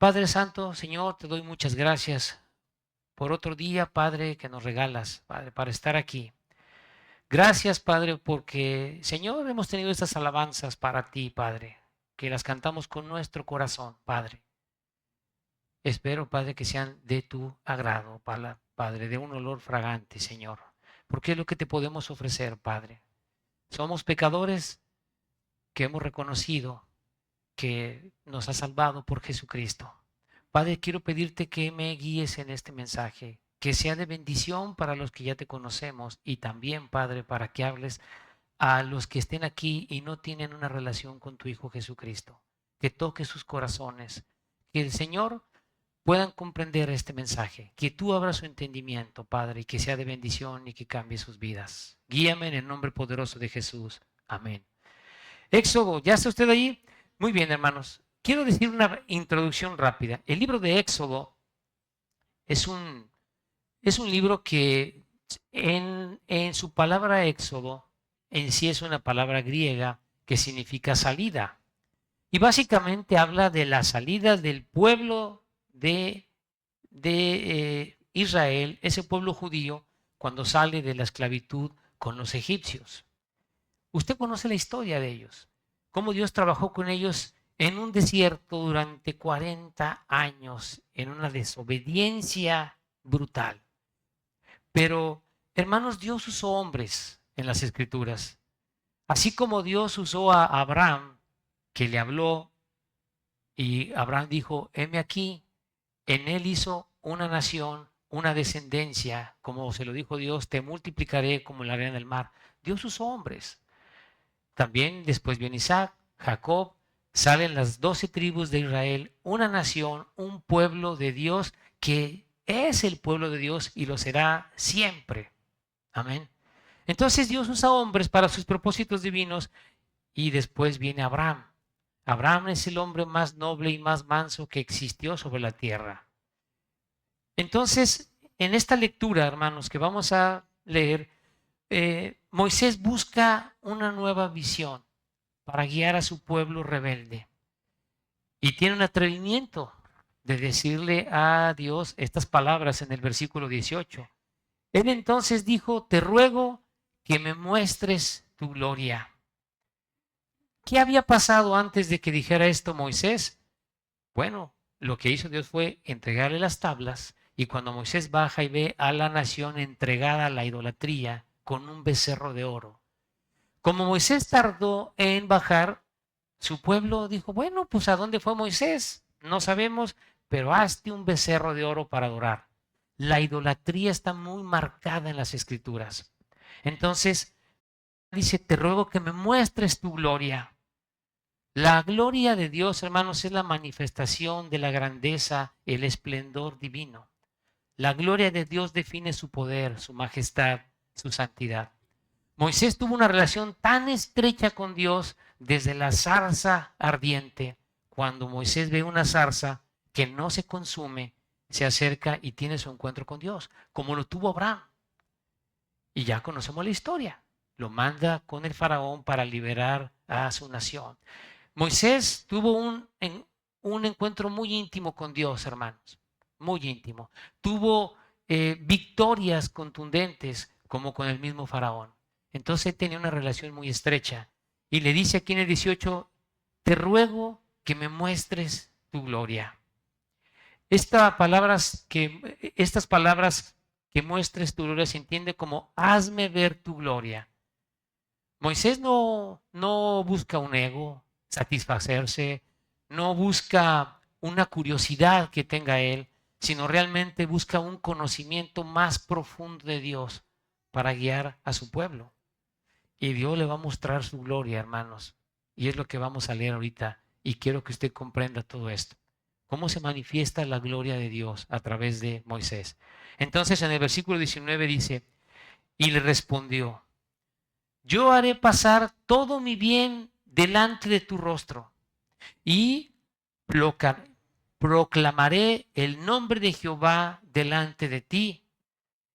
Padre Santo, Señor, te doy muchas gracias por otro día, Padre, que nos regalas, Padre, para estar aquí. Gracias, Padre, porque, Señor, hemos tenido estas alabanzas para ti, Padre, que las cantamos con nuestro corazón, Padre. Espero, Padre, que sean de tu agrado, Padre, de un olor fragante, Señor, porque es lo que te podemos ofrecer, Padre. Somos pecadores que hemos reconocido que nos ha salvado por Jesucristo. Padre, quiero pedirte que me guíes en este mensaje, que sea de bendición para los que ya te conocemos y también, Padre, para que hables a los que estén aquí y no tienen una relación con tu Hijo Jesucristo, que toque sus corazones, que el Señor puedan comprender este mensaje, que tú abras su entendimiento, Padre, y que sea de bendición y que cambie sus vidas. Guíame en el nombre poderoso de Jesús. Amén. Éxodo, ¿ya está usted ahí? Muy bien, hermanos. Quiero decir una introducción rápida. El libro de Éxodo es un libro que en su palabra Éxodo en sí es una palabra griega que significa salida. Y básicamente habla de la salida del pueblo de Israel, ese pueblo judío, cuando sale de la esclavitud con los egipcios. Usted conoce la historia de ellos, cómo Dios trabajó con ellos en un desierto durante 40 años, en una desobediencia brutal. Pero, hermanos, Dios usó hombres en las escrituras. Así como Dios usó a Abraham, que le habló, y Abraham dijo, heme aquí, en él hizo una nación, una descendencia, como se lo dijo Dios, te multiplicaré como la arena del mar. Dios usó hombres. También después viene Isaac, Jacob, salen las 12 tribus de Israel, una nación, un pueblo de Dios que es el pueblo de Dios y lo será siempre. Amén. Entonces Dios usa hombres para sus propósitos divinos y después viene Abraham. Abraham es el hombre más noble y más manso que existió sobre la tierra. Entonces, en esta lectura, hermanos, que vamos a leer, Moisés busca una nueva visión para guiar a su pueblo rebelde. Y tiene un atrevimiento de decirle a Dios estas palabras en el versículo 18. Él entonces dijo, te ruego que me muestres tu gloria. ¿Qué había pasado antes de que dijera esto Moisés? Bueno, lo que hizo Dios fue entregarle las tablas y cuando Moisés baja y ve a la nación entregada a la idolatría con un becerro de oro. Como Moisés tardó en bajar, su pueblo dijo, bueno, pues ¿a dónde fue Moisés? No sabemos, pero hazte un becerro de oro para adorar. La idolatría está muy marcada en las escrituras. Entonces, dice, te ruego que me muestres tu gloria. La gloria de Dios, hermanos, es la manifestación de la grandeza, el esplendor divino. La gloria de Dios define su poder, su majestad, su santidad. Moisés tuvo una relación tan estrecha con Dios desde la zarza ardiente. Cuando Moisés ve una zarza que no se consume, se acerca y tiene su encuentro con Dios, como lo tuvo Abraham. Y ya conocemos la historia. Lo manda con el faraón para liberar a su nación. Moisés tuvo un encuentro muy íntimo con Dios, hermanos, muy íntimo. Tuvo victorias contundentes como con el mismo faraón. Entonces tenía una relación muy estrecha. Y le dice aquí en el 18, te ruego que me muestres tu gloria. Estas palabras que muestres tu gloria se entiende como hazme ver tu gloria. Moisés no busca un ego, satisfacerse, no busca una curiosidad que tenga él, sino realmente busca un conocimiento más profundo de Dios para guiar a su pueblo. Y Dios le va a mostrar su gloria, hermanos. Y es lo que vamos a leer ahorita. Y quiero que usted comprenda todo esto. ¿Cómo se manifiesta la gloria de Dios a través de Moisés? Entonces en el versículo 19 dice, y le respondió, yo haré pasar todo mi bien delante de tu rostro y proclamaré el nombre de Jehová delante de ti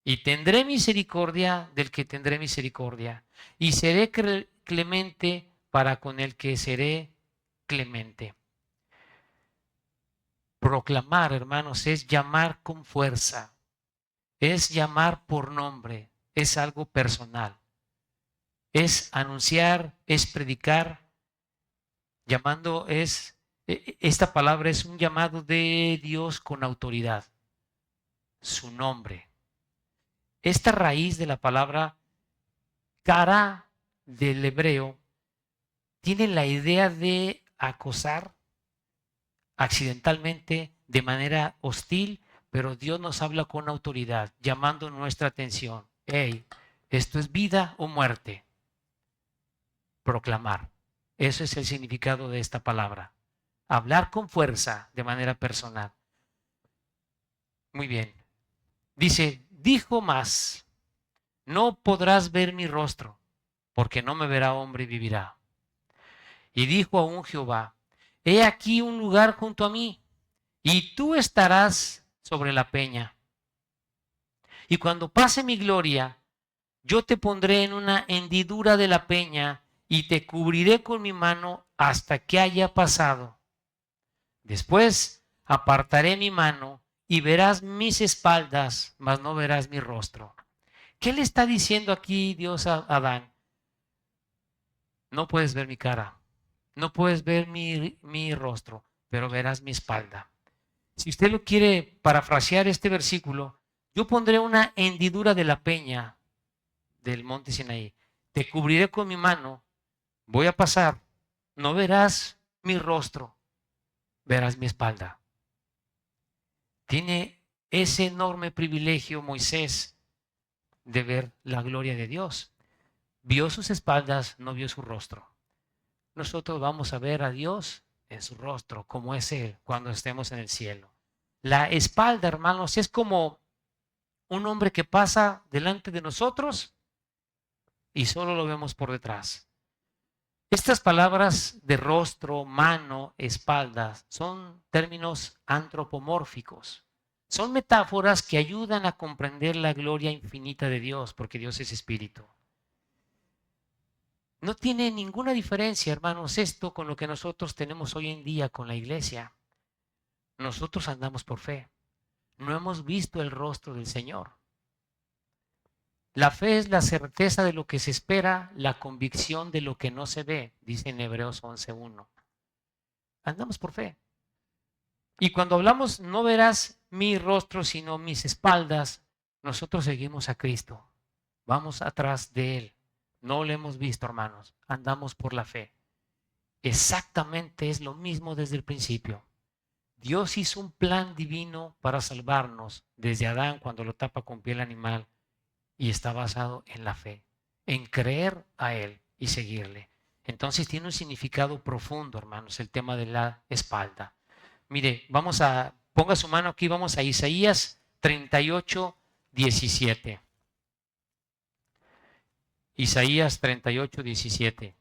y tendré misericordia del que tendré misericordia y seré clemente para con el que seré clemente. Proclamar, hermanos, es llamar con fuerza, es llamar por nombre, es algo personal, es anunciar, es predicar. Llamando esta palabra es un llamado de Dios con autoridad, su nombre. Esta raíz de la palabra cara del hebreo tiene la idea de acosar accidentalmente, de manera hostil, pero Dios nos habla con autoridad, llamando nuestra atención. Hey, esto es vida o muerte. Proclamar. Eso es el significado de esta palabra. Hablar con fuerza de manera personal. Muy bien. Dice, dijo más, no podrás ver mi rostro, porque no me verá hombre y vivirá. Y dijo aún Jehová, he aquí un lugar junto a mí, y tú estarás sobre la peña. Y cuando pase mi gloria, yo te pondré en una hendidura de la peña, y te cubriré con mi mano hasta que haya pasado. Después apartaré mi mano y verás mis espaldas, mas no verás mi rostro. ¿Qué le está diciendo aquí Dios a Adán? No puedes ver mi cara, no puedes ver mi rostro, pero verás mi espalda. Si usted lo quiere parafrasear este versículo, yo pondré una hendidura de la peña del monte Sinaí. Te cubriré con mi mano, voy a pasar, no verás mi rostro, verás mi espalda. Tiene ese enorme privilegio Moisés de ver la gloria de Dios. Vio sus espaldas, no vio su rostro. Nosotros vamos a ver a Dios en su rostro, como es Él cuando estemos en el cielo. La espalda, hermanos, es como un hombre que pasa delante de nosotros y solo lo vemos por detrás. Estas palabras de rostro, mano, espalda son términos antropomórficos. Son metáforas que ayudan a comprender la gloria infinita de Dios, porque Dios es espíritu. No tiene ninguna diferencia, hermanos, esto con lo que nosotros tenemos hoy en día con la iglesia. Nosotros andamos por fe. No hemos visto el rostro del Señor. La fe es la certeza de lo que se espera, la convicción de lo que no se ve, dice en Hebreos 11:1. Andamos por fe. Y cuando hablamos, no verás mi rostro, sino mis espaldas, nosotros seguimos a Cristo. Vamos atrás de Él. No lo hemos visto, hermanos. Andamos por la fe. Exactamente es lo mismo desde el principio. Dios hizo un plan divino para salvarnos desde Adán cuando lo tapa con piel animal y está basado en la fe, en creer a Él y seguirle. Entonces tiene un significado profundo, hermanos, el tema de la espalda. Mire, ponga su mano aquí, vamos a Isaías 38:17. Isaías 38:17.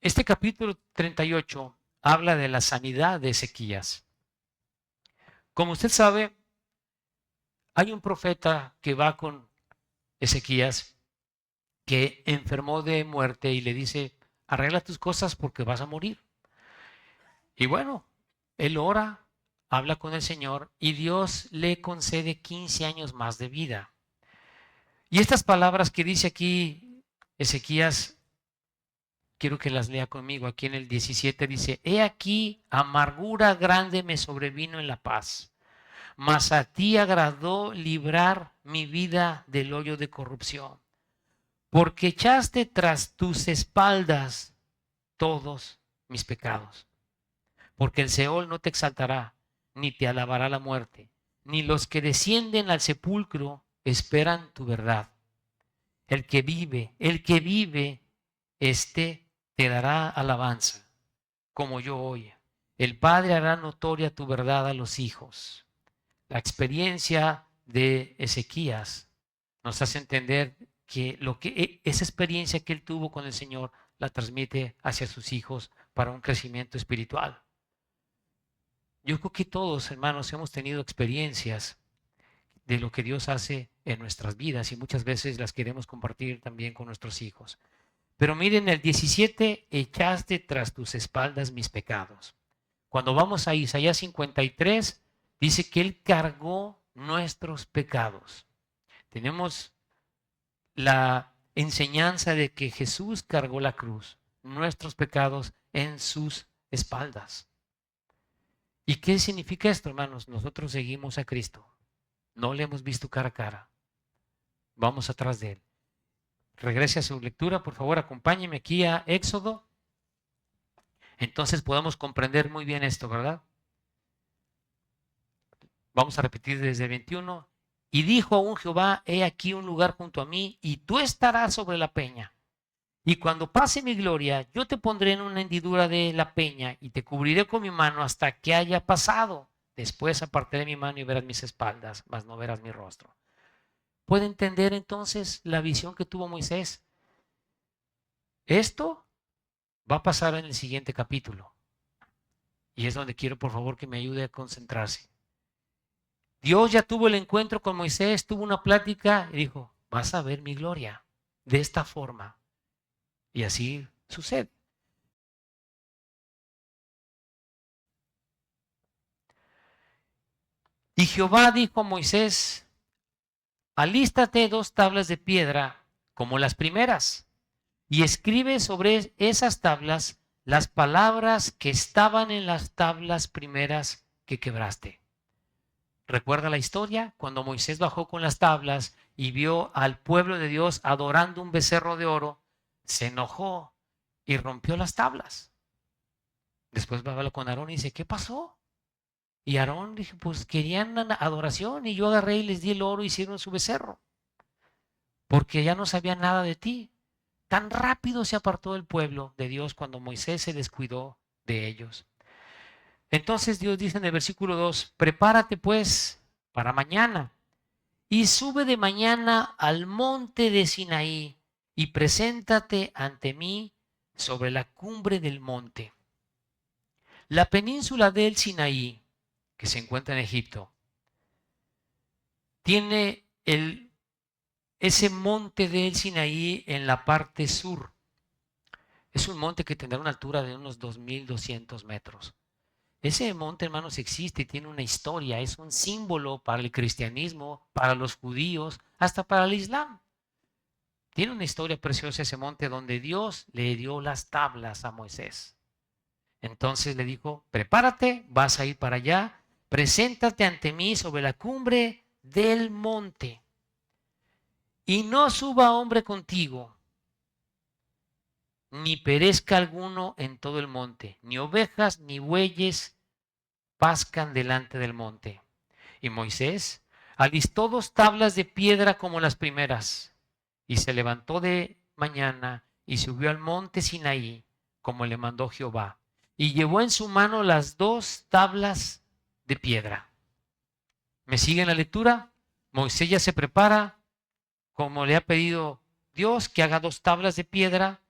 Este capítulo 38 habla de la sanidad de Ezequías. Como usted sabe, hay un profeta que va con Ezequías que enfermó de muerte y le dice, arregla tus cosas porque vas a morir. Y bueno, él ora, habla con el Señor y Dios le concede 15 años más de vida. Y estas palabras que dice aquí Ezequías, quiero que las lea conmigo. Aquí en el 17 dice, he aquí, amargura grande me sobrevino en la paz, mas a ti agradó librar mi vida del hoyo de corrupción, porque echaste tras tus espaldas todos mis pecados. Porque el Seol no te exaltará, ni te alabará la muerte, ni los que descienden al sepulcro esperan tu verdad. El que vive, te dará alabanza, como yo hoy. El Padre hará notoria tu verdad a los hijos. La experiencia de Ezequías nos hace entender que esa experiencia que él tuvo con el Señor la transmite hacia sus hijos para un crecimiento espiritual. Yo creo que todos, hermanos, hemos tenido experiencias de lo que Dios hace en nuestras vidas y muchas veces las queremos compartir también con nuestros hijos. Pero miren el 17, echaste tras tus espaldas mis pecados. Cuando vamos a Isaías 53, dice que Él cargó nuestros pecados. Tenemos la enseñanza de que Jesús cargó la cruz, nuestros pecados en sus espaldas. ¿Y qué significa esto, hermanos? Nosotros seguimos a Cristo. No le hemos visto cara a cara. Vamos atrás de Él. Regrese a su lectura, por favor, acompáñeme aquí a Éxodo. Entonces podamos comprender muy bien esto, ¿verdad? Vamos a repetir desde el 21. Y dijo aún Jehová, he aquí un lugar junto a mí, y tú estarás sobre la peña. Y cuando pase mi gloria, yo te pondré en una hendidura de la peña, y te cubriré con mi mano hasta que haya pasado. Después apartaré mi mano y verás mis espaldas, mas no verás mi rostro. ¿Puede entender entonces la visión que tuvo Moisés? Esto va a pasar en el siguiente capítulo. Y es donde quiero, por favor, que me ayude a concentrarse. Dios ya tuvo el encuentro con Moisés, tuvo una plática y dijo, vas a ver mi gloria de esta forma. Y así sucede. Y Jehová dijo a Moisés, alístate 2 tablas de piedra como las primeras y escribe sobre esas tablas las palabras que estaban en las tablas primeras que quebraste. ¿Recuerda la historia? Cuando Moisés bajó con las tablas y vio al pueblo de Dios adorando un becerro de oro, se enojó y rompió las tablas. Después va a hablar con Aarón y dice, ¿qué pasó? Y Aarón dijo, pues querían adoración y yo agarré y les di el oro y hicieron su becerro. Porque ya no sabían nada de ti. Tan rápido se apartó el pueblo de Dios cuando Moisés se descuidó de ellos. Entonces Dios dice en el versículo 2, prepárate pues para mañana y sube de mañana al monte de Sinaí y preséntate ante mí sobre la cumbre del monte. La península del Sinaí, que se encuentra en Egipto, tiene ese monte del Sinaí en la parte sur. Es un monte que tendrá una altura de unos 2.200 metros. Ese monte, hermanos, existe y tiene una historia, es un símbolo para el cristianismo, para los judíos, hasta para el islam. Tiene una historia preciosa ese monte donde Dios le dio las tablas a Moisés. Entonces le dijo, prepárate, vas a ir para allá, preséntate ante mí sobre la cumbre del monte y no suba hombre contigo, ni perezca alguno en todo el monte, ni ovejas ni bueyes pascan delante del monte. Y Moisés alistó 2 tablas de piedra como las primeras, y se levantó de mañana y subió al monte Sinaí, como le mandó Jehová, y llevó en su mano las 2 tablas de piedra. ¿Me siguen la lectura? Moisés ya se prepara, como le ha pedido Dios, que haga 2 tablas de piedra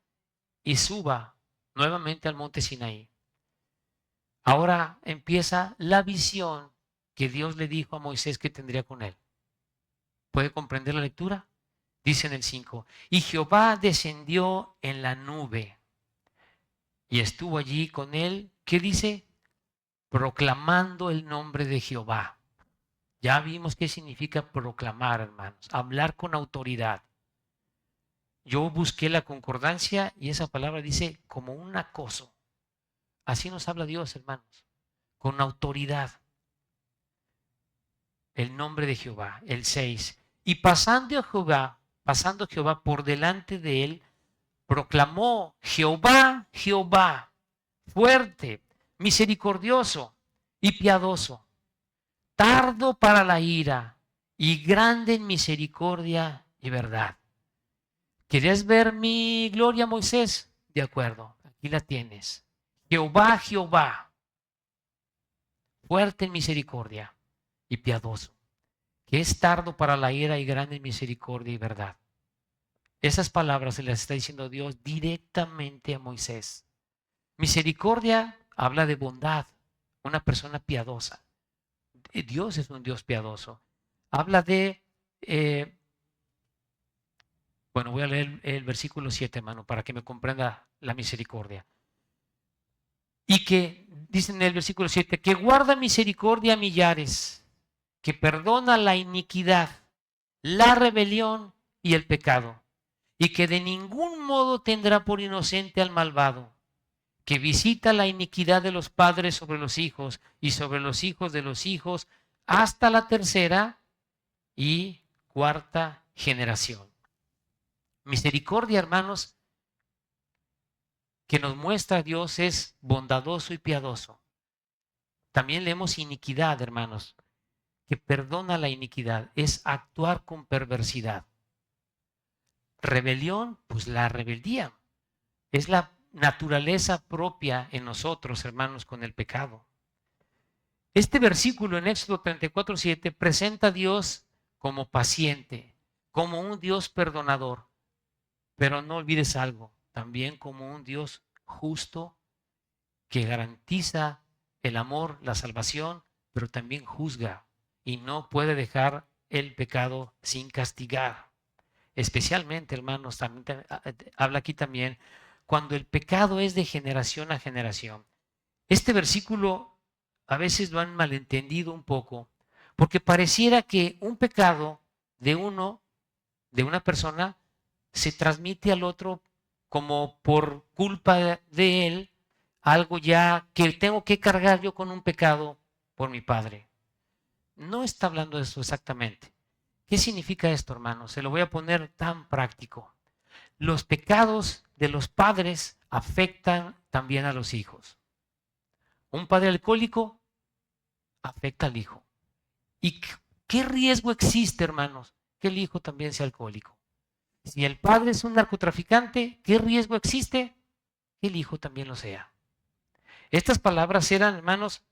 y suba nuevamente al monte Sinaí. Ahora empieza la visión que Dios le dijo a Moisés que tendría con él. ¿Puede comprender la lectura? Dice en el 5, y Jehová descendió en la nube y estuvo allí con él, ¿qué dice? Proclamando el nombre de Jehová. Ya vimos qué significa proclamar, hermanos, hablar con autoridad. Yo busqué la concordancia y esa palabra dice como un acoso. Así nos habla Dios, hermanos, con autoridad. El nombre de Jehová, el 6. Y pasando Jehová por delante de él, proclamó Jehová, Jehová, fuerte, misericordioso y piadoso, tardo para la ira y grande en misericordia y verdad. ¿Quieres ver mi gloria, Moisés? De acuerdo, aquí la tienes. Jehová, Jehová, fuerte en misericordia y piadoso, que es tardo para la ira y grande en misericordia y verdad. Esas palabras se las está diciendo Dios directamente a Moisés. Misericordia habla de bondad, una persona piadosa. Dios es un Dios piadoso. Habla de Bueno, voy a leer el versículo 7, hermano, para que me comprenda la misericordia. Y que, dice en el versículo 7, que guarda misericordia a millares, que perdona la iniquidad, la rebelión y el pecado, y que de ningún modo tendrá por inocente al malvado, que visita la iniquidad de los padres sobre los hijos y sobre los hijos de los hijos hasta la tercera y cuarta generación. Misericordia, hermanos, que nos muestra Dios es bondadoso y piadoso. También leemos iniquidad, hermanos, que perdona la iniquidad, es actuar con perversidad. Rebelión, pues la rebeldía, es la naturaleza propia en nosotros, hermanos, con el pecado. Este versículo en Éxodo 34:7 presenta a Dios como paciente, como un Dios perdonador, pero no olvides algo, también como un Dios justo que garantiza el amor, la salvación, pero también juzga y no puede dejar el pecado sin castigar. Especialmente, hermanos, también habla aquí también cuando el pecado es de generación a generación. Este versículo a veces lo han malentendido un poco, porque pareciera que un pecado de de una persona, se transmite al otro como por culpa de él, algo ya que tengo que cargar yo con un pecado por mi padre. No está hablando de eso exactamente. ¿Qué significa esto, hermano? Se lo voy a poner tan práctico. Los pecados de los padres afectan también a los hijos. Un padre alcohólico afecta al hijo. ¿Y qué riesgo existe, hermanos? Que el hijo también sea alcohólico. Si el padre es un narcotraficante, ¿qué riesgo existe? Que el hijo también lo sea. Estas palabras eran, hermanos,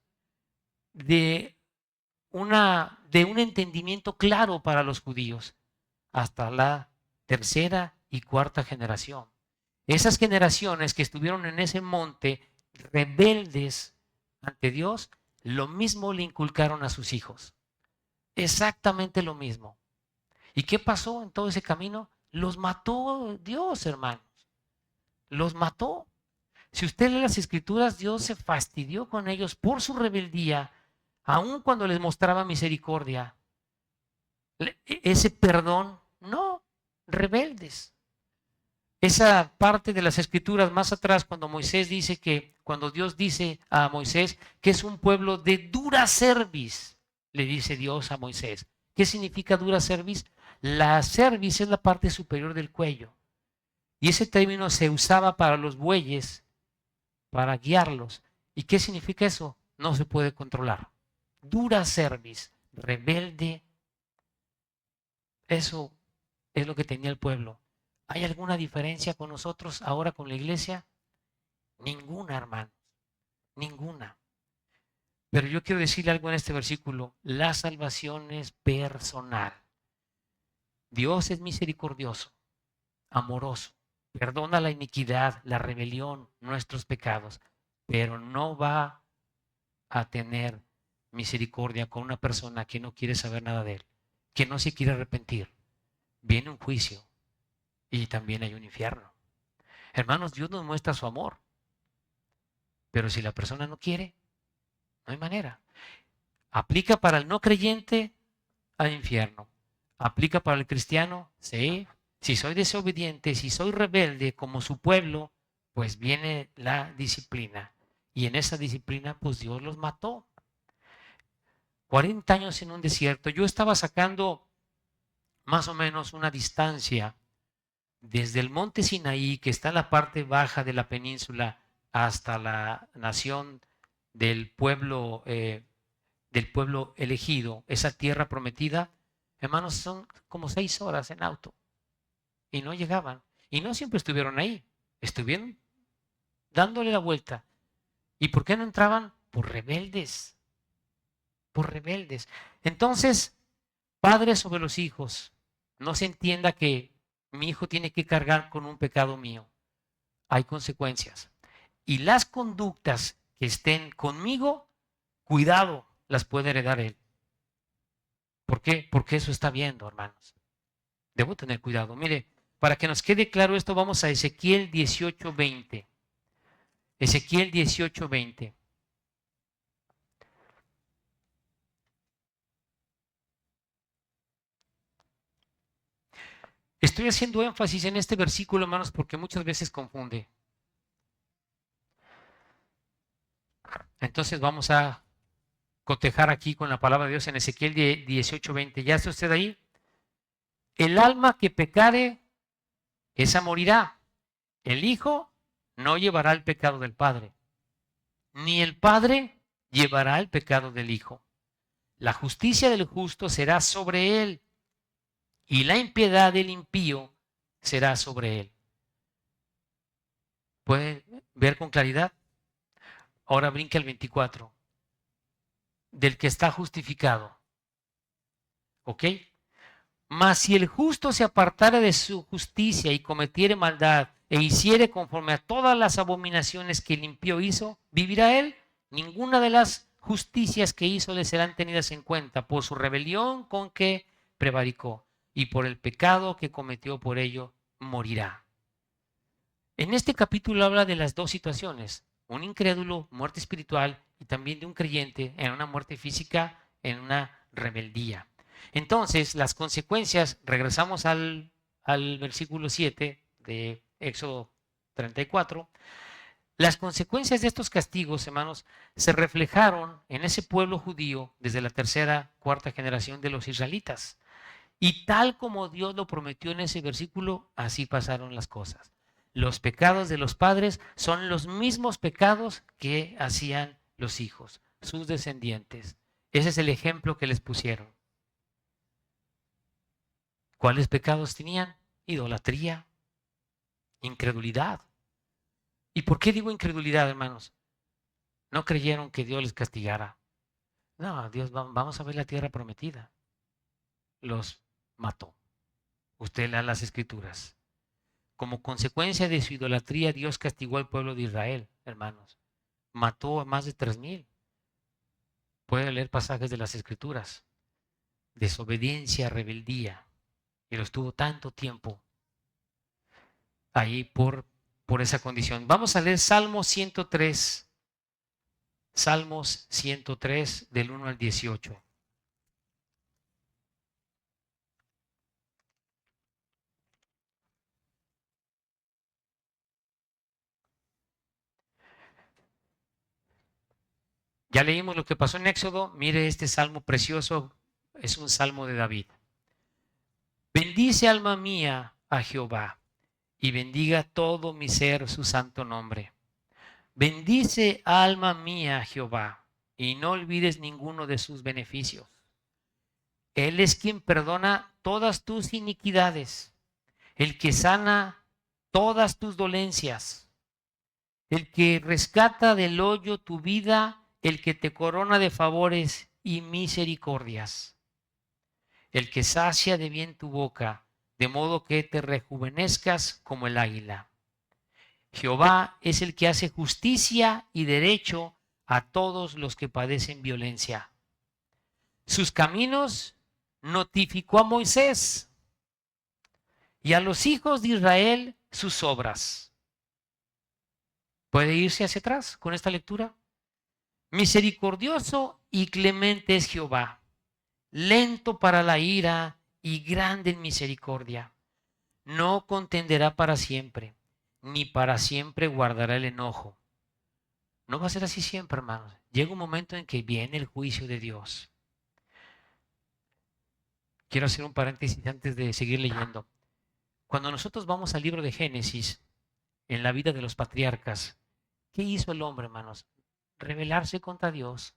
de, de un entendimiento claro para los judíos hasta la tercera y cuarta generación. Esas generaciones que estuvieron en ese monte rebeldes ante Dios, lo mismo le inculcaron a sus hijos. Exactamente lo mismo. ¿Y qué pasó en todo ese camino? Los mató Dios, hermanos. Los mató. Si usted lee las escrituras, Dios se fastidió con ellos por su rebeldía, aun cuando les mostraba misericordia. Ese perdón, no, rebeldes. Esa parte de las escrituras más atrás, cuando Moisés dice que, cuando Dios dice a Moisés que es un pueblo de dura cerviz, le dice Dios a Moisés. ¿Qué significa dura cerviz? La cerviz es la parte superior del cuello. Y ese término se usaba para los bueyes, para guiarlos. ¿Y qué significa eso? No se puede controlar. Dura cerviz, rebelde. Eso es lo que tenía el pueblo. ¿Hay alguna diferencia con nosotros ahora con la iglesia? Ninguna, hermanos, ninguna. Pero yo quiero decirle algo en este versículo. La salvación es personal. Dios es misericordioso, amoroso, perdona la iniquidad, la rebelión, nuestros pecados, pero no va a tener misericordia con una persona que no quiere saber nada de él, que no se quiere arrepentir. Viene un juicio y también hay un infierno. Hermanos, Dios nos muestra su amor, pero si la persona no quiere, no hay manera. Aplica para el no creyente al infierno. Aplica para el cristiano, sí. Si soy desobediente, si soy rebelde como su pueblo, pues viene la disciplina. Y en esa disciplina, pues Dios los mató. 40 años en un desierto. Yo estaba sacando más o menos una distancia desde el monte Sinaí, que está en la parte baja de la península, hasta la nación del pueblo elegido, esa tierra prometida. Hermanos, son como 6 horas en auto y no llegaban. Y no siempre estuvieron ahí, estuvieron dándole la vuelta. ¿Y por qué no entraban? Por rebeldes, por rebeldes. Entonces, padres sobre los hijos, no se entienda que mi hijo tiene que cargar con un pecado mío. Hay consecuencias. Y las conductas que estén conmigo, cuidado, las puede heredar él. ¿Por qué? Porque eso está viendo, hermanos. Debo tener cuidado. Mire, para que nos quede claro esto, vamos a Ezequiel 18:20. Ezequiel 18:20. Estoy haciendo énfasis en este versículo, hermanos, porque muchas veces confunde. Entonces vamos a cotejar aquí con la palabra de Dios en Ezequiel 18:20. ¿Ya está usted ahí? El alma que pecare, esa morirá. El hijo no llevará el pecado del padre, ni el padre llevará el pecado del hijo. La justicia del justo será sobre él, y la impiedad del impío será sobre él. ¿Puede ver con claridad? Ahora brinca el 24. Del que está justificado. ¿Ok? Mas si el justo se apartare de su justicia y cometiere maldad e hiciere conforme a todas las abominaciones que el impío hizo, ¿vivirá él? Ninguna de las justicias que hizo le serán tenidas en cuenta por su rebelión con que prevaricó y por el pecado que cometió por ello morirá. En este capítulo habla de las dos situaciones, un incrédulo, muerte espiritual, y también de un creyente en una muerte física, en una rebeldía. Entonces, las consecuencias, regresamos al versículo 7 de Éxodo 34, las consecuencias de estos castigos, hermanos, se reflejaron en ese pueblo judío desde la tercera, cuarta generación de los israelitas. Y tal como Dios lo prometió en ese versículo, así pasaron las cosas. Los pecados de los padres son los mismos pecados que hacían los hijos, sus descendientes. Ese es el ejemplo que les pusieron. ¿Cuáles pecados tenían? Idolatría, incredulidad. ¿Y por qué digo incredulidad, hermanos? No creyeron que Dios les castigara. No, Dios, vamos a ver la tierra prometida. Los mató. Usted lea las escrituras. Como consecuencia de su idolatría, Dios castigó al pueblo de Israel, hermanos. Mató a más de 3,000. Puede leer pasajes de las escrituras. Desobediencia, rebeldía. Y lo estuvo tanto tiempo ahí por esa condición. Vamos a leer Salmo 103. Salmos 103 del 1 al 18. Ya leímos lo que pasó en Éxodo. Mire este salmo precioso. Es un salmo de David. Bendice alma mía a Jehová y bendiga todo mi ser su santo nombre. Bendice alma mía a Jehová y no olvides ninguno de sus beneficios. Él es quien perdona todas tus iniquidades, el que sana todas tus dolencias, el que rescata del hoyo tu vida, el que te corona de favores y misericordias, el que sacia de bien tu boca, de modo que te rejuvenezcas como el águila. Jehová es el que hace justicia y derecho a todos los que padecen violencia. Sus caminos notificó a Moisés y a los hijos de Israel sus obras. ¿Puede irse hacia atrás con esta lectura? Misericordioso y clemente es Jehová, lento para la ira y grande en misericordia. No contenderá para siempre, ni para siempre guardará el enojo. No va a ser así siempre, hermanos. Llega un momento en que viene el juicio de Dios. Quiero hacer un paréntesis antes de seguir leyendo. Cuando nosotros vamos al libro de Génesis, en la vida de los patriarcas, ¿qué hizo el hombre, hermanos? Rebelarse contra Dios.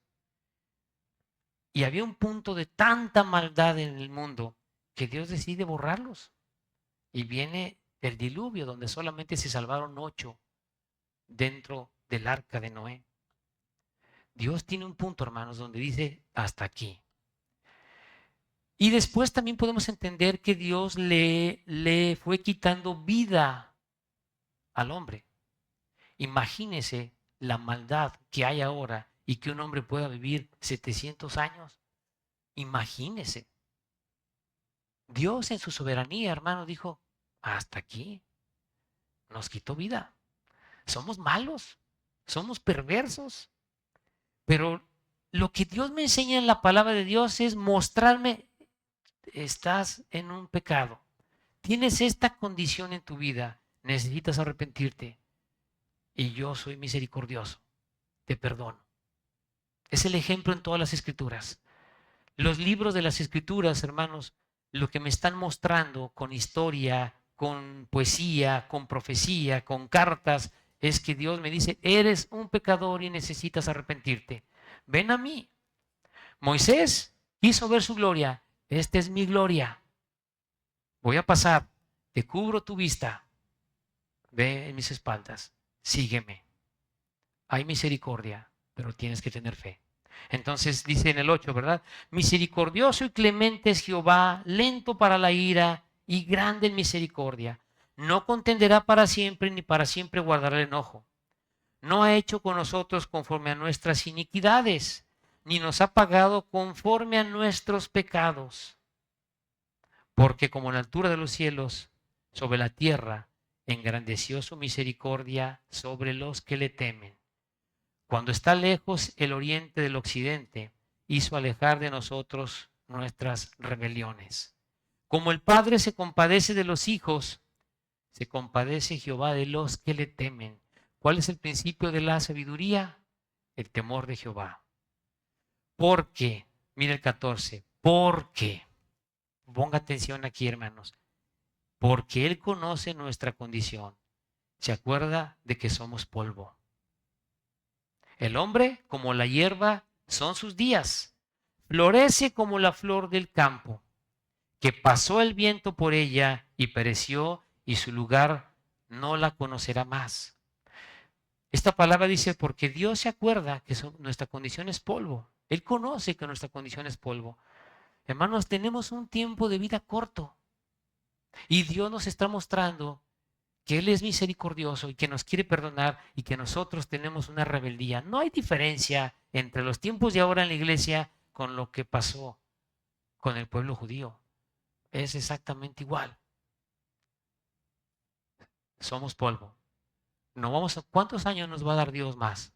Y había un punto de tanta maldad en el mundo que Dios decide borrarlos. Y viene el diluvio, donde solamente se salvaron 8 dentro del arca de Noé. Dios tiene un punto, hermanos, donde dice hasta aquí. Y después también podemos entender que Dios le fue quitando vida al hombre. Imagínese la maldad que hay ahora y que un hombre pueda vivir 700 años. Imagínese. Dios en su soberanía, hermano, dijo, hasta aquí. Nos quitó vida. Somos malos, somos perversos. Pero lo que Dios me enseña en la palabra de Dios es mostrarme, estás en un pecado. Tienes esta condición en tu vida, necesitas arrepentirte y yo soy misericordioso, te perdono. Es el ejemplo en todas las escrituras. Los libros de las escrituras, hermanos, lo que me están mostrando con historia, con poesía, con profecía, con cartas, es que Dios me dice, eres un pecador y necesitas arrepentirte. Ven a mí. Moisés quiso ver su gloria. Esta es mi gloria. Voy a pasar, te cubro tu vista. Ve en mis espaldas, sígueme. Hay misericordia, pero tienes que tener fe. Entonces dice en el 8, ¿verdad? Misericordioso y clemente es Jehová, lento para la ira y grande en misericordia. No contenderá para siempre, ni para siempre guardará el enojo. No ha hecho con nosotros conforme a nuestras iniquidades, ni nos ha pagado conforme a nuestros pecados. Porque como la altura de los cielos sobre la tierra, engrandeció su misericordia sobre los que le temen. Cuando está lejos el oriente del occidente, hizo alejar de nosotros nuestras rebeliones. Como el Padre se compadece de los hijos, se compadece Jehová de los que le temen. ¿Cuál es el principio de la sabiduría? El temor de Jehová. Porque, mira el 14, porque, ponga atención aquí, hermanos, porque Él conoce nuestra condición, se acuerda de que somos polvo. El hombre, como la hierba, son sus días. Florece como la flor del campo, que pasó el viento por ella y pereció, y su lugar no la conocerá más. Esta palabra dice, porque Dios se acuerda que nuestra condición es polvo. Él conoce que nuestra condición es polvo. Hermanos, tenemos un tiempo de vida corto. Y Dios nos está mostrando que Él es misericordioso y que nos quiere perdonar y que nosotros tenemos una rebeldía. No hay diferencia entre los tiempos de ahora en la iglesia con lo que pasó con el pueblo judío. Es exactamente igual. Somos polvo. No vamos a, ¿cuántos años nos va a dar Dios más?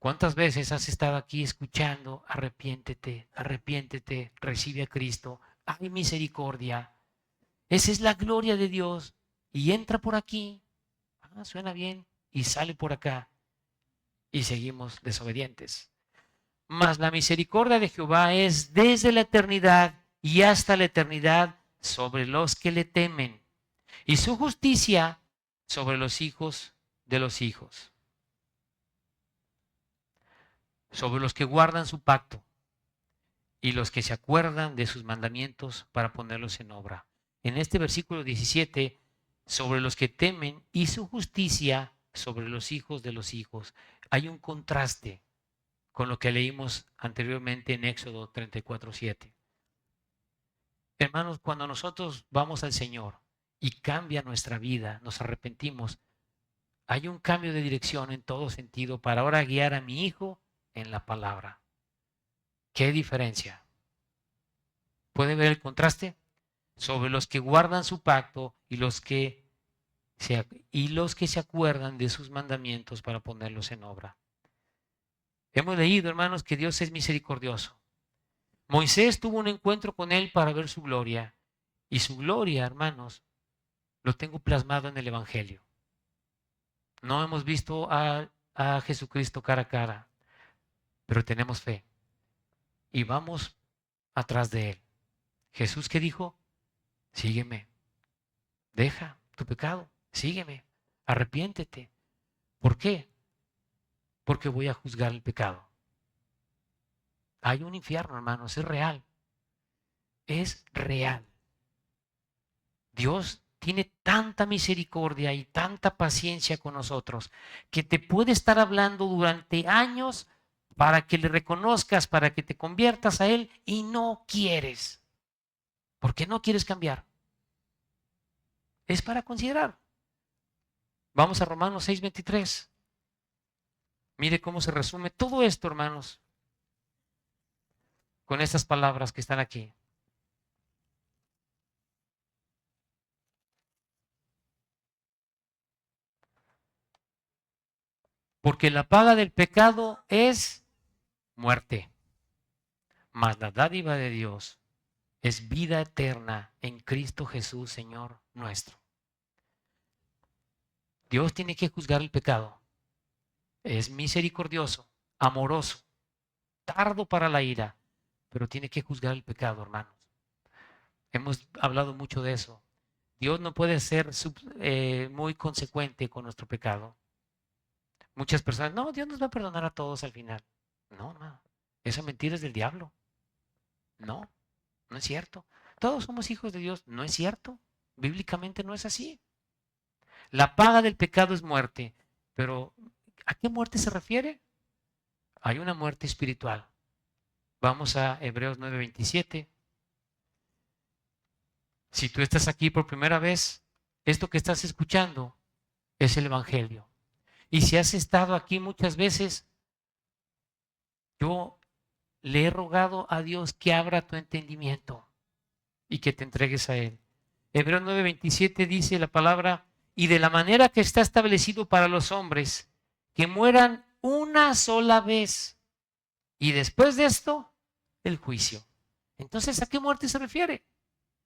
¿Cuántas veces has estado aquí escuchando, arrepiéntete, arrepiéntete, recibe a Cristo, hay misericordia? Esa es la gloria de Dios. Y entra por aquí, suena bien, y sale por acá. Y seguimos desobedientes. Mas la misericordia de Jehová es desde la eternidad y hasta la eternidad sobre los que le temen, y su justicia sobre los hijos de los hijos, sobre los que guardan su pacto y los que se acuerdan de sus mandamientos para ponerlos en obra. En este versículo 17, sobre los que temen y su justicia sobre los hijos de los hijos. Hay un contraste con lo que leímos anteriormente en Éxodo 34:7. Hermanos, cuando nosotros vamos al Señor y cambia nuestra vida, nos arrepentimos, hay un cambio de dirección en todo sentido para ahora guiar a mi hijo en la palabra. ¿Qué diferencia? ¿Puede ver el contraste? Sobre los que guardan su pacto y los que se acuerdan de sus mandamientos para ponerlos en obra. Hemos leído, hermanos, que Dios es misericordioso. Moisés tuvo un encuentro con Él para ver su gloria. Y su gloria, hermanos, lo tengo plasmado en el Evangelio. No hemos visto a Jesucristo cara a cara, pero tenemos fe. Y vamos atrás de Él. Jesús, ¿qué dijo? Sígueme. Deja tu pecado. Sígueme. Arrepiéntete. ¿Por qué? Porque voy a juzgar el pecado. Hay un infierno, hermanos, es real. Es real. Dios tiene tanta misericordia y tanta paciencia con nosotros que te puede estar hablando durante años para que le reconozcas, para que te conviertas a Él y no quieres. ¿Por qué no quieres cambiar? Es para considerar. Vamos a Romanos 6:23. Mire cómo se resume todo esto, hermanos, con estas palabras que están aquí. Porque la paga del pecado es muerte, mas la dádiva de Dios es vida eterna en Cristo Jesús, Señor nuestro. Dios tiene que juzgar el pecado. Es misericordioso, amoroso, tardo para la ira, pero tiene que juzgar el pecado, hermanos. Hemos hablado mucho de eso. Dios no puede ser muy consecuente con nuestro pecado. Muchas personas, no, Dios nos va a perdonar a todos al final. No, no, esa mentira es del diablo. No, no es cierto. Todos somos hijos de Dios. No es cierto. Bíblicamente no es así. La paga del pecado es muerte, pero ¿a qué muerte se refiere? Hay una muerte espiritual. Vamos a Hebreos 9:27. Si tú estás aquí por primera vez, esto que estás escuchando es el Evangelio. Y si has estado aquí muchas veces, yo le he rogado a Dios que abra tu entendimiento y que te entregues a Él. Hebreos 9:27 dice la palabra, y de la manera que está establecido para los hombres, que mueran una sola vez, y después de esto, el juicio. Entonces, ¿a qué muerte se refiere?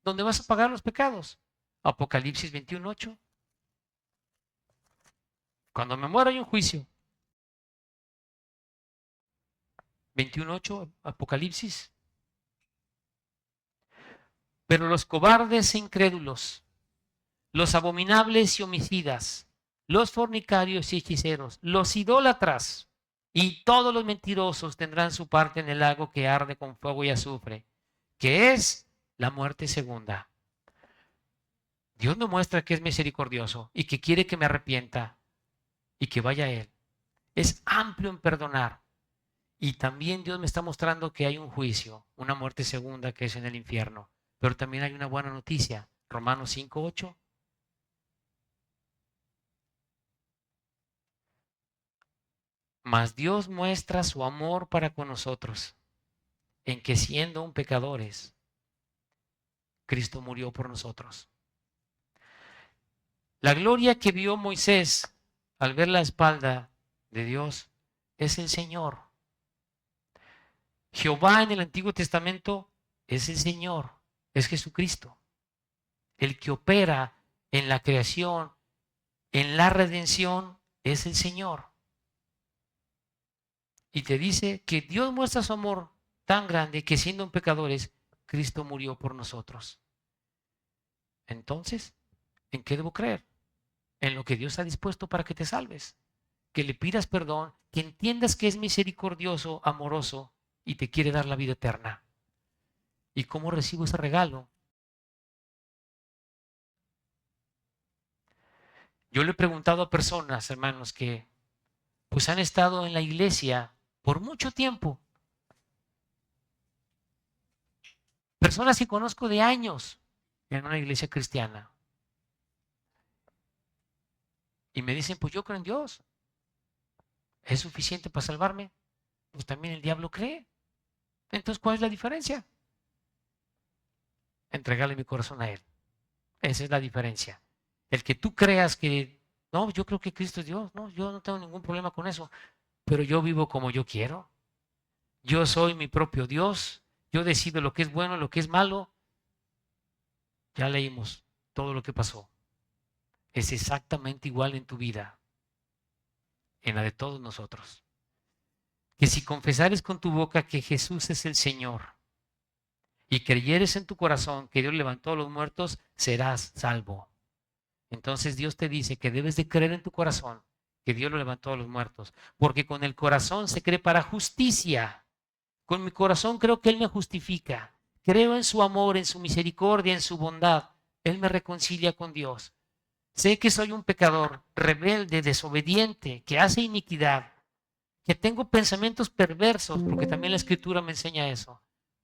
¿Dónde vas a pagar los pecados? Apocalipsis 21:8. Cuando me muero hay un juicio. 21:8, Apocalipsis. Pero los cobardes e incrédulos, los abominables y homicidas, los fornicarios y hechiceros, los idólatras y todos los mentirosos tendrán su parte en el lago que arde con fuego y azufre, que es la muerte segunda. Dios me muestra que es misericordioso y que quiere que me arrepienta y que vaya a Él. Es amplio en perdonar. Y también Dios me está mostrando que hay un juicio, una muerte segunda que es en el infierno. Pero también hay una buena noticia. Romanos 5:8. Mas Dios muestra su amor para con nosotros, en que siendo aún pecadores, Cristo murió por nosotros. La gloria que vio Moisés al ver la espalda de Dios es el Señor. Jehová en el Antiguo Testamento es el Señor, es Jesucristo, el que opera en la creación, en la redención, es el Señor. Y te dice que Dios muestra su amor tan grande que siendo pecadores, Cristo murió por nosotros. Entonces, ¿en qué debo creer? En lo que Dios ha dispuesto para que te salves. Que le pidas perdón, que entiendas que es misericordioso, amoroso y te quiere dar la vida eterna. ¿Y cómo recibo ese regalo? Yo le he preguntado a personas, hermanos, que pues han estado en la iglesia por mucho tiempo. Personas que conozco de años en una iglesia cristiana. Y me dicen, pues yo creo en Dios. ¿Es suficiente para salvarme? Pues también el diablo cree. Entonces, ¿cuál es la diferencia? Entregarle mi corazón a Él. Esa es la diferencia. El que tú creas que, no, yo creo que Cristo es Dios. No, yo no tengo ningún problema con eso. Pero yo vivo como yo quiero. Yo soy mi propio Dios. Yo decido lo que es bueno, lo que es malo. Ya leímos todo lo que pasó. Es exactamente igual en tu vida, en la de todos nosotros. Que si confesares con tu boca que Jesús es el Señor y creyeres en tu corazón que Dios levantó a los muertos, serás salvo. Entonces Dios te dice que debes de creer en tu corazón que Dios lo levantó a los muertos, porque con el corazón se cree para justicia. Con mi corazón creo que Él me justifica. Creo en su amor, en su misericordia, en su bondad. Él me reconcilia con Dios. Sé que soy un pecador, rebelde, desobediente, que hace iniquidad, que tengo pensamientos perversos, porque también la Escritura me enseña eso.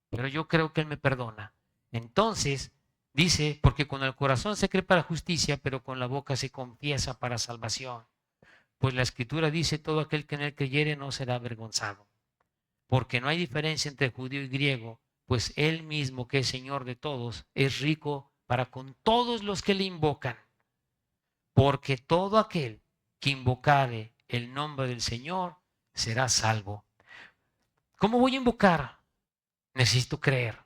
Pero yo creo que Él me perdona. Entonces, dice, porque con el corazón se cree para justicia, pero con la boca se confiesa para salvación. Pues la Escritura dice, todo aquel que en Él creyere no será avergonzado. Porque no hay diferencia entre judío y griego, pues Él mismo, que es Señor de todos, es rico para con todos los que le invocan. Porque todo aquel que invocare el nombre del Señor, serás salvo. ¿Cómo voy a invocar? Necesito creer.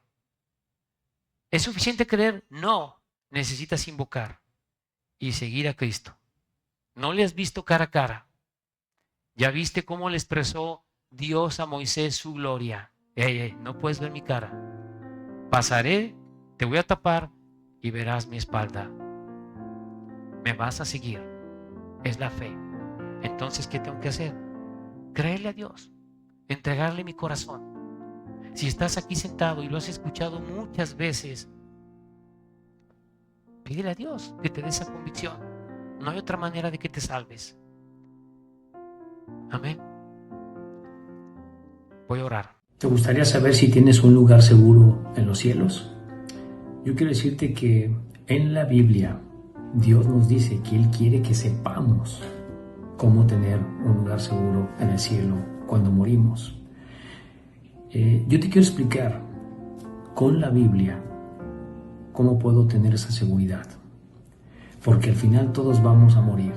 ¿Es suficiente creer? No, necesitas invocar y seguir a Cristo. No le has visto cara a cara. Ya viste cómo le expresó Dios a Moisés su gloria. No puedes ver mi cara. Pasaré, te voy a tapar y verás mi espalda. Me vas a seguir. Es la fe. Entonces, ¿qué tengo que hacer? Creerle a Dios. Entregarle mi corazón. Si estás aquí sentado y lo has escuchado muchas veces, pídele a Dios que te dé esa convicción. No hay otra manera de que te salves. Amén. Voy a orar. ¿Te gustaría saber si tienes un lugar seguro en los cielos? Yo quiero decirte que en la Biblia Dios nos dice que Él quiere que sepamos cómo tener un lugar seguro en el cielo cuando morimos. Yo te quiero explicar con la Biblia cómo puedo tener esa seguridad. Porque al final todos vamos a morir.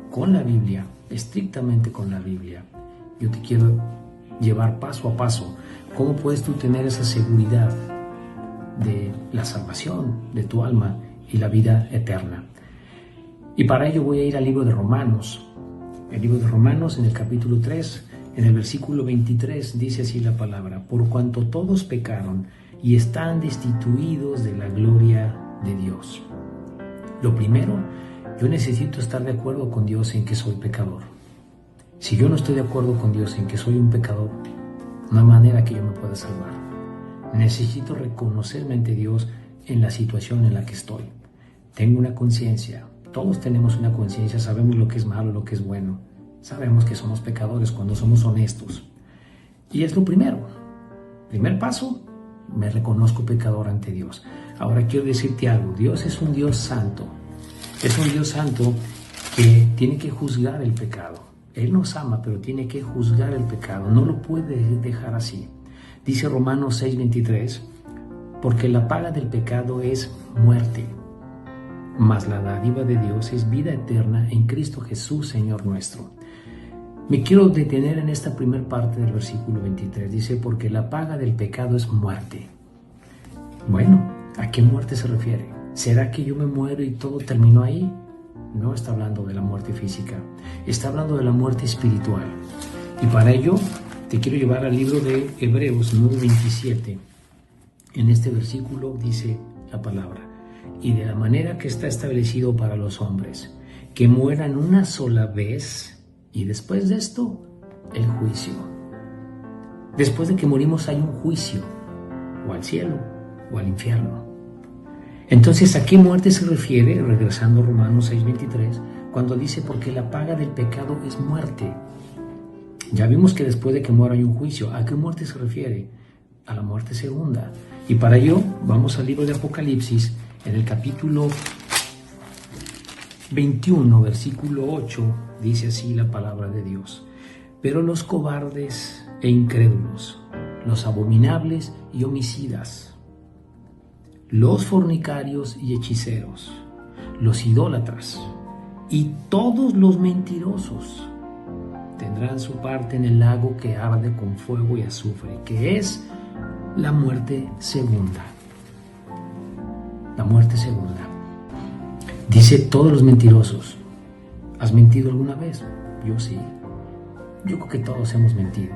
Con la Biblia, estrictamente con la Biblia, yo te quiero llevar paso a paso cómo puedes tú tener esa seguridad de la salvación de tu alma y la vida eterna. Y para ello voy a ir al libro de Romanos. El libro de Romanos, en el capítulo 3, en el versículo 23, dice así la palabra: por cuanto todos pecaron y están destituidos de la gloria de Dios. Lo primero, yo necesito estar de acuerdo con Dios en que soy pecador. Si yo no estoy de acuerdo con Dios en que soy un pecador, no hay manera que yo me pueda salvar. Necesito reconocerme ante Dios en la situación en la que estoy. Tengo una conciencia. Todos tenemos una conciencia, sabemos lo que es malo, lo que es bueno. Sabemos que somos pecadores cuando somos honestos. Y es lo primero. Primer paso, me reconozco pecador ante Dios. Ahora quiero decirte algo. Dios es un Dios santo. Es un Dios santo que tiene que juzgar el pecado. Él nos ama, pero tiene que juzgar el pecado. No lo puede dejar así. Dice Romanos 6:23, porque la paga del pecado es muerte, mas la dádiva de Dios es vida eterna en Cristo Jesús, Señor nuestro. Me quiero detener en esta primera parte del versículo 23. Dice, porque la paga del pecado es muerte. Bueno, ¿a qué muerte se refiere? ¿Será que yo me muero y todo terminó ahí? No está hablando de la muerte física, está hablando de la muerte espiritual. Y para ello te quiero llevar al libro de Hebreos 9:27. En este versículo dice la palabra: y de la manera que está establecido para los hombres, que mueran una sola vez, y después de esto, el juicio. Después de que morimos hay un juicio, o al cielo, o al infierno. Entonces, ¿a qué muerte se refiere? Regresando a Romanos 6:23, cuando dice, porque la paga del pecado es muerte. Ya vimos que después de que muera hay un juicio. ¿A qué muerte se refiere? A la muerte segunda. Y para ello, vamos al libro de Apocalipsis, en el capítulo 21, versículo 8, dice así la palabra de Dios: pero los cobardes e incrédulos, los abominables y homicidas, los fornicarios y hechiceros, los idólatras y todos los mentirosos tendrán su parte en el lago que arde con fuego y azufre, que es la muerte segunda. La muerte segunda. Dice todos los mentirosos. ¿Has mentido alguna vez? Yo sí. Yo creo que todos hemos mentido.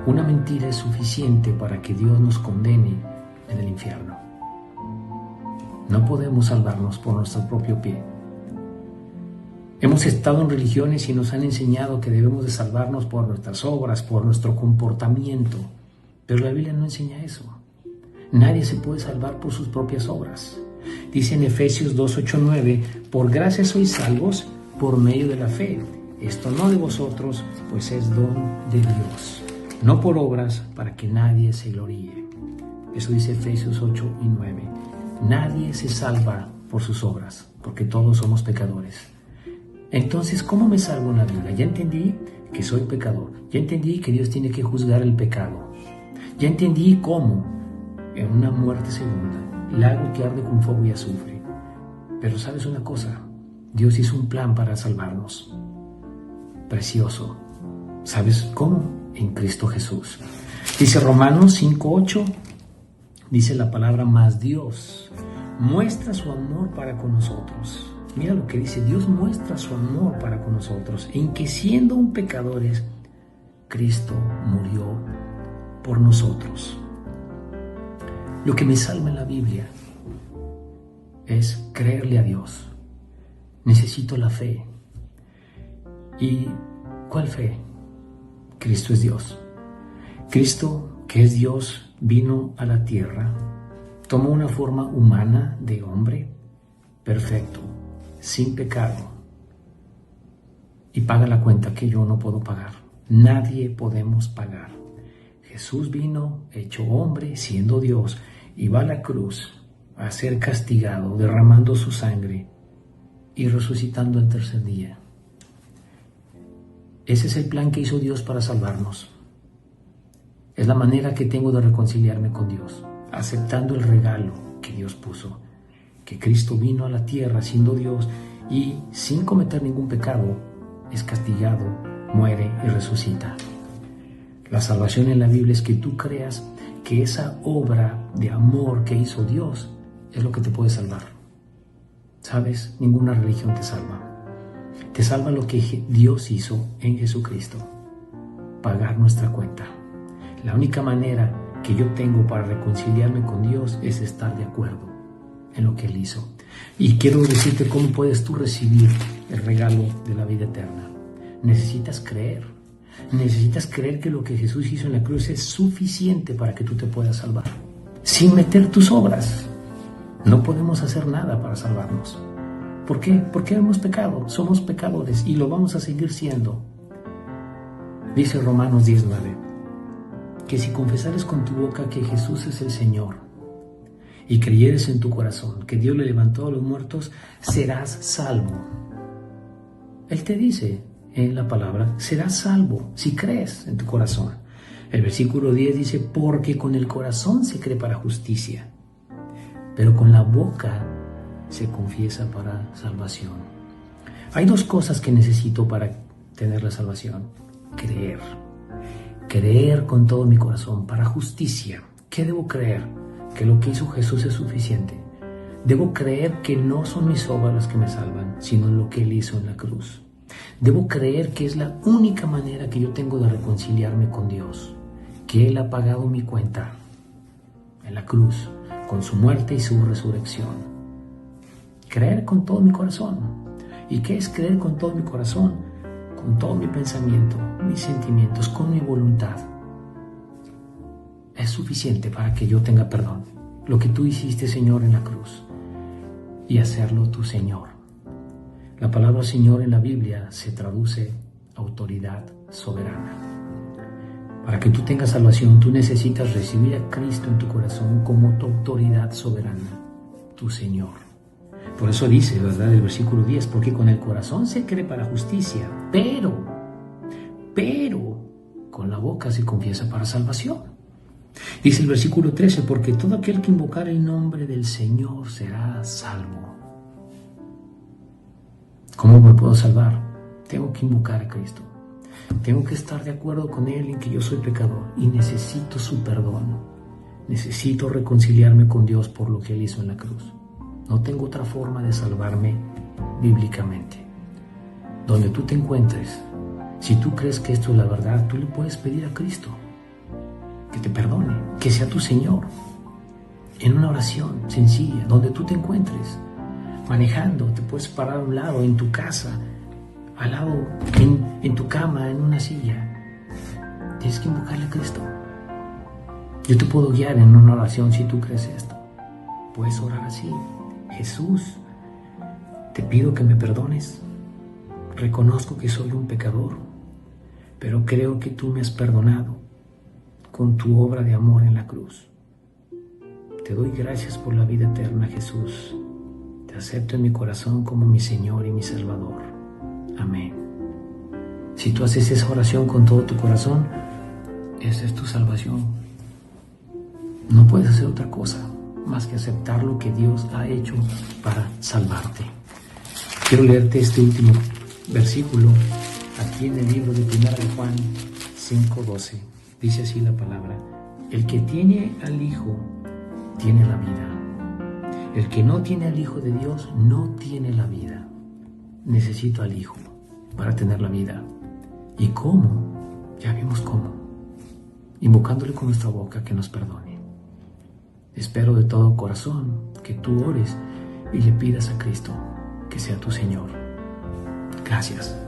Una mentira es suficiente para que Dios nos condene en el infierno. No podemos salvarnos por nuestro propio pie. Hemos estado en religiones y nos han enseñado que debemos de salvarnos por nuestras obras, por nuestro comportamiento. Pero la Biblia no enseña eso. Nadie se puede salvar por sus propias obras. Dice en Efesios 2:8-9, por gracia sois salvos por medio de la fe. Esto no de vosotros, pues es don de Dios. No por obras, para que nadie se gloríe. Eso dice Efesios 8:9. Nadie se salva por sus obras, porque todos somos pecadores. Entonces, ¿cómo me salvo en la Biblia? Ya entendí que soy pecador. Ya entendí que Dios tiene que juzgar el pecado. Ya entendí cómo, en una muerte segunda, lago que arde con fuego y azufre. Pero ¿sabes una cosa? Dios hizo un plan para salvarnos. precioso. ¿Sabes cómo? En Cristo Jesús. Dice Romanos 5:8, dice la palabra, mas Dios muestra su amor para con nosotros. Mira lo que dice, Dios muestra su amor para con nosotros, en que siendo aún pecadores, Cristo murió por nosotros. Lo que me salva en la Biblia es creerle a Dios. Necesito la fe. ¿Y cuál fe? Cristo es Dios. Cristo, que es Dios, vino a la tierra, tomó una forma humana de hombre, perfecto, sin pecado, y paga la cuenta que yo no puedo pagar. Nadie podemos pagar. Jesús vino hecho hombre, siendo Dios, y va a la cruz a ser castigado, derramando su sangre y resucitando el tercer día. Ese es el plan que hizo Dios para salvarnos. Es la manera que tengo de reconciliarme con Dios, aceptando el regalo que Dios puso, que Cristo vino a la tierra siendo Dios y sin cometer ningún pecado, es castigado, muere y resucita. La salvación en la Biblia es que tú creas que esa obra de amor que hizo Dios es lo que te puede salvar. ¿Sabes? Ninguna religión te salva. Te salva lo que Dios hizo en Jesucristo, pagar nuestra cuenta. La única manera que yo tengo para reconciliarme con Dios es estar de acuerdo en lo que Él hizo. Y quiero decirte cómo puedes tú recibir el regalo de la vida eterna. Necesitas creer. Necesitas creer que lo que Jesús hizo en la cruz es suficiente para que tú te puedas salvar. Sin meter tus obras. No podemos hacer nada para salvarnos. ¿Por qué? Porque hemos pecado. Somos pecadores y lo vamos a seguir siendo. Dice Romanos 19, que si confesares con tu boca que Jesús es el Señor y creyeres en tu corazón que Dios le levantó a los muertos, serás salvo. Él te dice en la palabra, serás salvo si crees en tu corazón. El versículo 10 dice, porque con el corazón se cree para justicia, pero con la boca se confiesa para salvación. Hay dos cosas que necesito para tener la salvación. Creer con todo mi corazón para justicia. ¿Qué debo creer? Que lo que hizo Jesús es suficiente. Debo creer que no son mis obras las que me salvan, sino lo que Él hizo en la cruz. Debo creer que es la única manera que yo tengo de reconciliarme con Dios, que Él ha pagado mi cuenta en la cruz, con su muerte y su resurrección. Creer con todo mi corazón. ¿Y qué es creer con todo mi corazón? Con todo mi pensamiento, mis sentimientos, con mi voluntad. Es suficiente para que yo tenga perdón. Lo que tú hiciste, Señor, en la cruz. Y hacerlo tu Señor. La palabra Señor en la Biblia se traduce autoridad soberana. Para que tú tengas salvación, tú necesitas recibir a Cristo en tu corazón como tu autoridad soberana, tu Señor. Por eso dice, ¿verdad? El versículo 10, porque con el corazón se cree para justicia, pero con la boca se confiesa para salvación. Dice el versículo 13, porque todo aquel que invocar el nombre del Señor será salvo. ¿Cómo me puedo salvar? Tengo que invocar a Cristo. Tengo que estar de acuerdo con Él en que yo soy pecador y necesito su perdón. Necesito reconciliarme con Dios por lo que Él hizo en la cruz. No tengo otra forma de salvarme bíblicamente. Donde tú te encuentres, si tú crees que esto es la verdad, tú le puedes pedir a Cristo que te perdone, que sea tu Señor. En una oración sencilla, donde tú te encuentres, manejando, te puedes parar a un lado, en tu casa, al lado, en tu cama, en una silla. Tienes que invocarle a Cristo. Yo te puedo guiar en una oración si tú crees esto. Puedes orar así. Jesús, te pido que me perdones. Reconozco que soy un pecador, pero creo que tú me has perdonado con tu obra de amor en la cruz. Te doy gracias por la vida eterna, Jesús. Te acepto en mi corazón como mi Señor y mi Salvador. Amén. Si tú haces esa oración con todo tu corazón, esa es tu salvación. No puedes hacer otra cosa más que aceptar lo que Dios ha hecho para salvarte. Quiero leerte este último versículo aquí en el libro de 1 de Juan 5:12. Dice así la palabra: el que tiene al Hijo tiene la vida. El que no tiene al Hijo de Dios no tiene la vida. Necesito al Hijo para tener la vida. ¿Y cómo? Ya vimos cómo. Invocándole con nuestra boca que nos perdone. Espero de todo corazón que tú ores y le pidas a Cristo que sea tu Señor. Gracias.